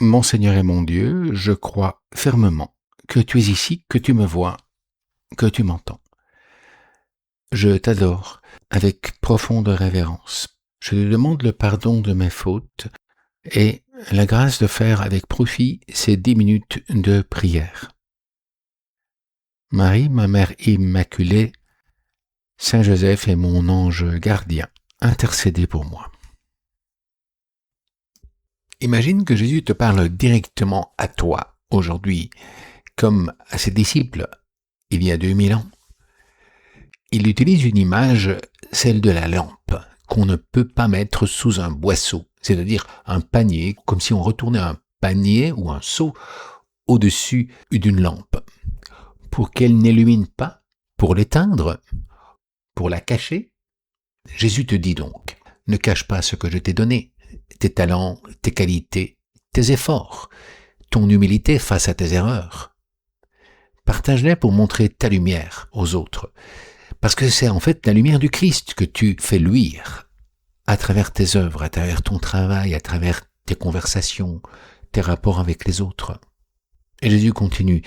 Mon Seigneur et mon Dieu, je crois fermement que tu es ici, que tu me vois, que tu m'entends. Je t'adore avec profonde révérence. Je te demande le pardon de mes fautes et la grâce de faire avec profit ces 10 minutes de prière. Marie, ma mère immaculée, Saint Joseph est mon ange gardien, intercédez pour moi. Imagine que Jésus te parle directement à toi aujourd'hui, comme à ses disciples il y a 2000 ans. Il utilise une image, celle de la lampe, qu'on ne peut pas mettre sous un boisseau, c'est-à-dire un panier, comme si on retournait un panier ou un seau au-dessus d'une lampe. Pour qu'elle n'illumine pas, pour l'éteindre, pour la cacher. Jésus te dit donc, ne cache pas ce que je t'ai donné, tes talents, tes qualités, tes efforts, ton humilité face à tes erreurs. Partage-les pour montrer ta lumière aux autres. Parce que c'est en fait la lumière du Christ que tu fais luire à travers tes œuvres, à travers ton travail, à travers tes conversations, tes rapports avec les autres. Et Jésus continue,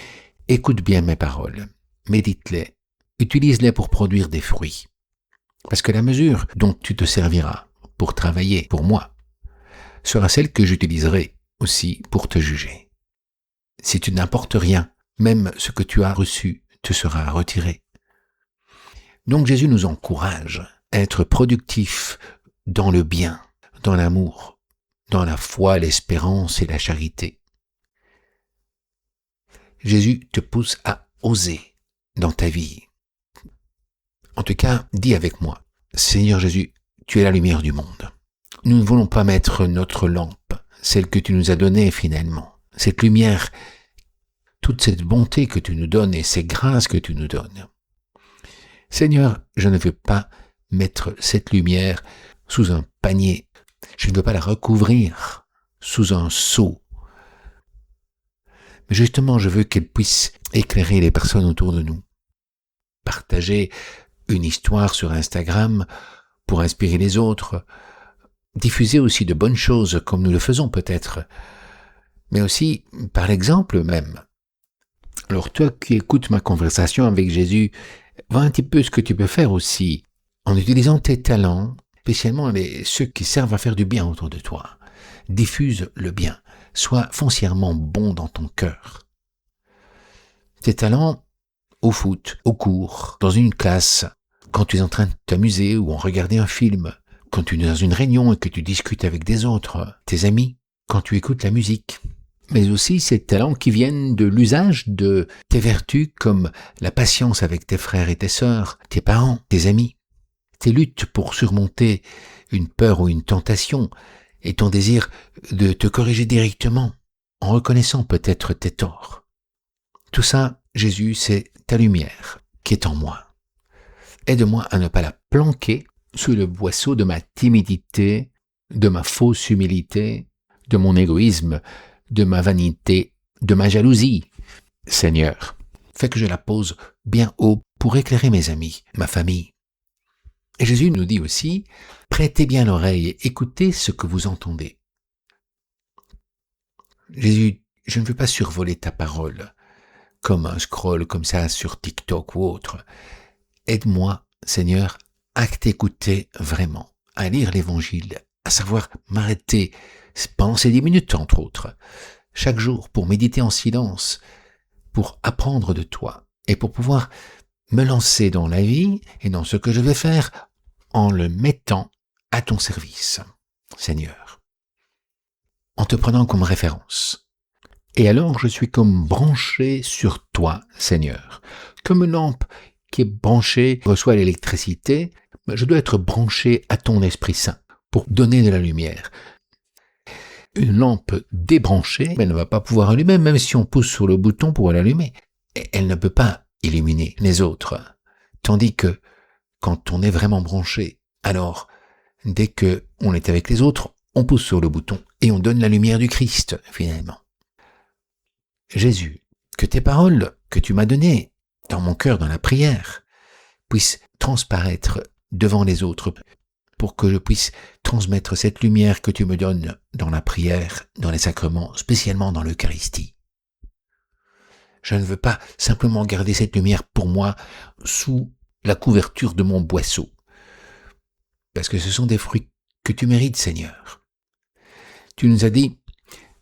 écoute bien mes paroles, médite-les, utilise-les pour produire des fruits. Parce que la mesure dont tu te serviras pour travailler pour moi sera celle que j'utiliserai aussi pour te juger. Si tu n'apportes rien, même ce que tu as reçu te sera retiré. Donc Jésus nous encourage à être productifs dans le bien, dans l'amour, dans la foi, l'espérance et la charité. Jésus te pousse à oser dans ta vie. En tout cas, dis avec moi, Seigneur Jésus, tu es la lumière du monde. Nous ne voulons pas mettre notre lampe, celle que tu nous as donnée finalement, cette lumière, toute cette bonté que tu nous donnes et ces grâces que tu nous donnes. Seigneur, je ne veux pas mettre cette lumière sous un panier. Je ne veux pas la recouvrir sous un seau. Mais justement, je veux qu'elle puisse éclairer les personnes autour de nous. Partager une histoire sur Instagram pour inspirer les autres. Diffuser aussi de bonnes choses comme nous le faisons peut-être. Mais aussi par l'exemple même. Alors toi qui écoutes ma conversation avec Jésus, vois un petit peu ce que tu peux faire aussi, en utilisant tes talents, spécialement ceux qui servent à faire du bien autour de toi. Diffuse le bien, sois foncièrement bon dans ton cœur. Tes talents, au foot, au cours, dans une classe, quand tu es en train de t'amuser ou en regarder un film, quand tu es dans une réunion et que tu discutes avec des autres, tes amis, quand tu écoutes la musique. Mais aussi ces talents qui viennent de l'usage de tes vertus comme la patience avec tes frères et tes sœurs, tes parents, tes amis, tes luttes pour surmonter une peur ou une tentation et ton désir de te corriger directement en reconnaissant peut-être tes torts. Tout ça, Jésus, c'est ta lumière qui est en moi. Aide-moi à ne pas la planquer sous le boisseau de ma timidité, de ma fausse humilité, de mon égoïsme, de ma vanité, de ma jalousie. Seigneur, fais que je la pose bien haut pour éclairer mes amis, ma famille. Et Jésus nous dit aussi, prêtez bien l'oreille et écoutez ce que vous entendez. Jésus, je ne veux pas survoler ta parole, comme un scroll comme ça sur TikTok ou autre. Aide-moi, Seigneur, à t'écouter vraiment, à lire l'Évangile, à savoir m'arrêter pendant ces 10 minutes, entre autres, chaque jour pour méditer en silence, pour apprendre de toi et pour pouvoir me lancer dans la vie et dans ce que je vais faire en le mettant à ton service, Seigneur, en te prenant comme référence. Et alors je suis comme branché sur toi, Seigneur, comme une lampe qui est branchée, reçoit l'électricité, je dois être branché à ton Esprit Saint pour donner de la lumière. Une lampe débranchée, elle ne va pas pouvoir allumer, même si on pousse sur le bouton pour l'allumer. Elle ne peut pas illuminer les autres. Tandis que, quand on est vraiment branché, alors, dès que on est avec les autres, on pousse sur le bouton et on donne la lumière du Christ, finalement. Jésus, que tes paroles que tu m'as données dans mon cœur, dans la prière, puissent transparaître devant les autres. pour que je puisse transmettre cette lumière que tu me donnes dans la prière, dans les sacrements, spécialement dans l'Eucharistie. Je ne veux pas simplement garder cette lumière pour moi sous la couverture de mon boisseau, parce que ce sont des fruits que tu mérites, Seigneur. Tu nous as dit,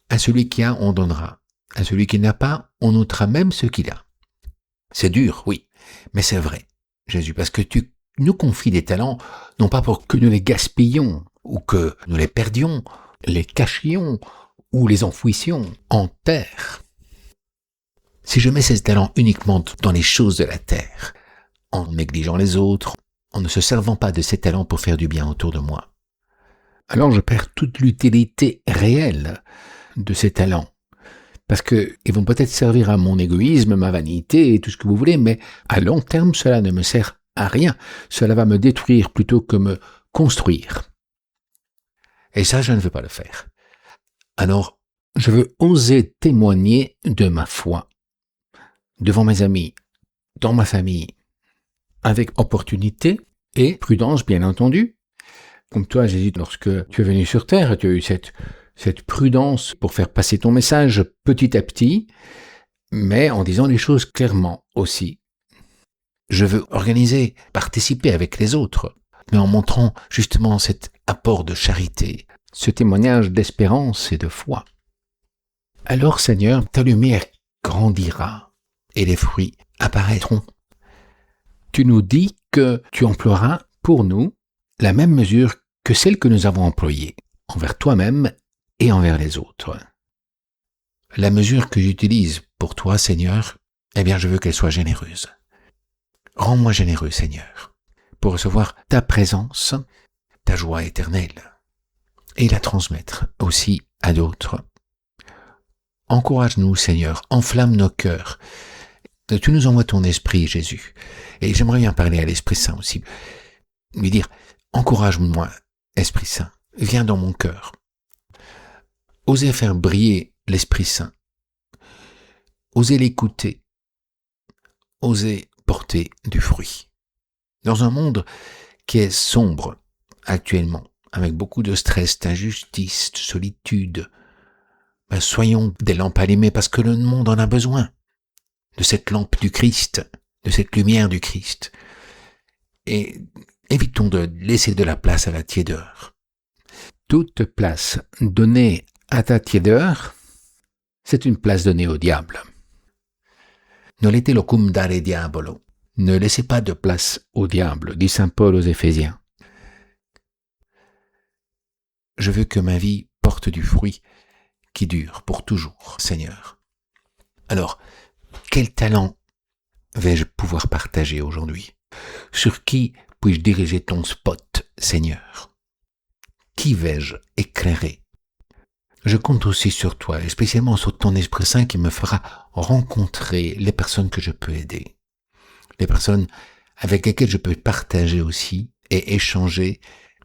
à celui qui a, on donnera. À celui qui n'a pas, on ôtera même ce qu'il a. C'est dur, oui, mais c'est vrai, Jésus, parce que tu nous confies des talents, non pas pour que nous les gaspillions, ou que nous les perdions, les cachions, ou les enfouissions en terre. Si je mets ces talents uniquement dans les choses de la terre, en négligeant les autres, en ne se servant pas de ces talents pour faire du bien autour de moi, alors je perds toute l'utilité réelle de ces talents. Parce que ils vont peut-être servir à mon égoïsme, ma vanité et tout ce que vous voulez, mais à long terme, cela ne me sert à rien. Cela va me détruire plutôt que me construire. Et ça, je ne veux pas le faire. Alors, je veux oser témoigner de ma foi devant mes amis, dans ma famille, avec opportunité et prudence, bien entendu. Comme toi, Jésus, lorsque tu es venu sur terre, tu as eu cette prudence pour faire passer ton message petit à petit, mais en disant les choses clairement aussi. Je veux organiser, participer avec les autres, mais en montrant justement cet apport de charité, ce témoignage d'espérance et de foi. Alors, Seigneur, ta lumière grandira et les fruits apparaîtront. Tu nous dis que tu emploieras pour nous la même mesure que celle que nous avons employée, envers toi-même et envers les autres. La mesure que j'utilise pour toi, Seigneur, eh bien, je veux qu'elle soit généreuse. Rends-moi généreux, Seigneur, pour recevoir ta présence, ta joie éternelle, et la transmettre aussi à d'autres. Encourage-nous, Seigneur, enflamme nos cœurs. Tu nous envoies ton esprit, Jésus. Et j'aimerais bien parler à l'Esprit Saint aussi. Lui dire, encourage-moi, Esprit Saint, viens dans mon cœur. Osez faire briller l'Esprit Saint. Osez l'écouter. Osez porter du fruit. Dans un monde qui est sombre actuellement, avec beaucoup de stress, d'injustice, de solitude, soyons des lampes allumées parce que le monde en a besoin. De cette lampe du Christ, de cette lumière du Christ. Et évitons de laisser de la place à la tiédeur. Toute place donnée à ta tiédeur, c'est une place donnée au diable. Nolete locum dare diabolo. Ne laissez pas de place au diable, dit saint Paul aux Éphésiens. Je veux que ma vie porte du fruit qui dure pour toujours, Seigneur. Alors, quel talent vais-je pouvoir partager aujourd'hui? Sur qui puis-je diriger ton spot, Seigneur? Qui vais-je éclairer? Je compte aussi sur toi, et spécialement sur ton Esprit Saint qui me fera rencontrer les personnes que je peux aider. Les personnes avec lesquelles je peux partager aussi et échanger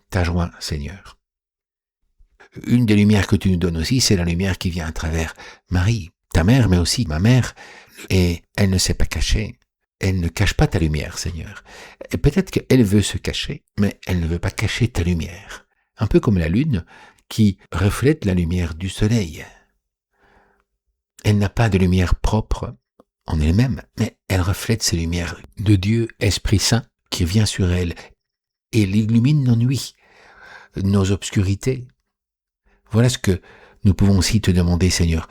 ta joie, Seigneur. Une des lumières que tu nous donnes aussi, c'est la lumière qui vient à travers Marie, ta mère, mais aussi ma mère. Et elle ne s'est pas cachée. Elle ne cache pas ta lumière, Seigneur. Et peut-être qu'elle veut se cacher, mais elle ne veut pas cacher ta lumière. Un peu comme la lune qui reflète la lumière du soleil. Elle n'a pas de lumière propre en elle-même, mais elle reflète ces lumières de Dieu, Esprit Saint, qui vient sur elle et illumine nos nuits, nos obscurités. Voilà ce que nous pouvons aussi te demander, Seigneur.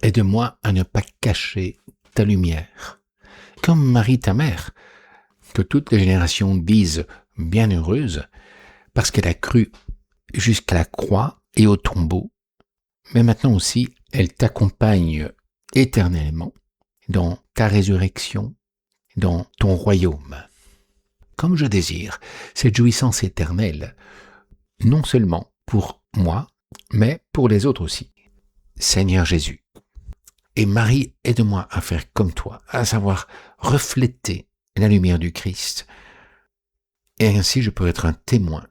Aide-moi à ne pas cacher ta lumière. Comme Marie, ta mère, que toutes les générations disent bienheureuse, parce qu'elle a cru jusqu'à la croix et au tombeau, mais maintenant aussi, elle t'accompagne éternellement dans ta résurrection, dans ton royaume. Comme je désire cette jouissance éternelle, non seulement pour moi, mais pour les autres aussi. Seigneur Jésus. Et Marie, aide-moi à faire comme toi, à savoir refléter la lumière du Christ. Et ainsi je peux être un témoin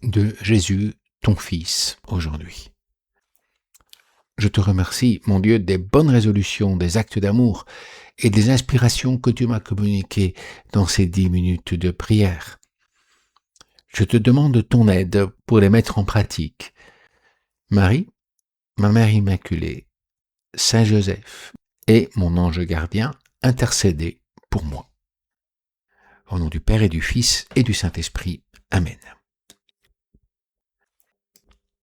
de Jésus, ton Fils, aujourd'hui. Je te remercie, mon Dieu, des bonnes résolutions, des actes d'amour et des inspirations que tu m'as communiquées dans ces 10 minutes de prière. Je te demande ton aide pour les mettre en pratique. Marie, ma Mère Immaculée, Saint Joseph et mon ange gardien, intercédez pour moi. Au nom du Père et du Fils et du Saint-Esprit. Amen.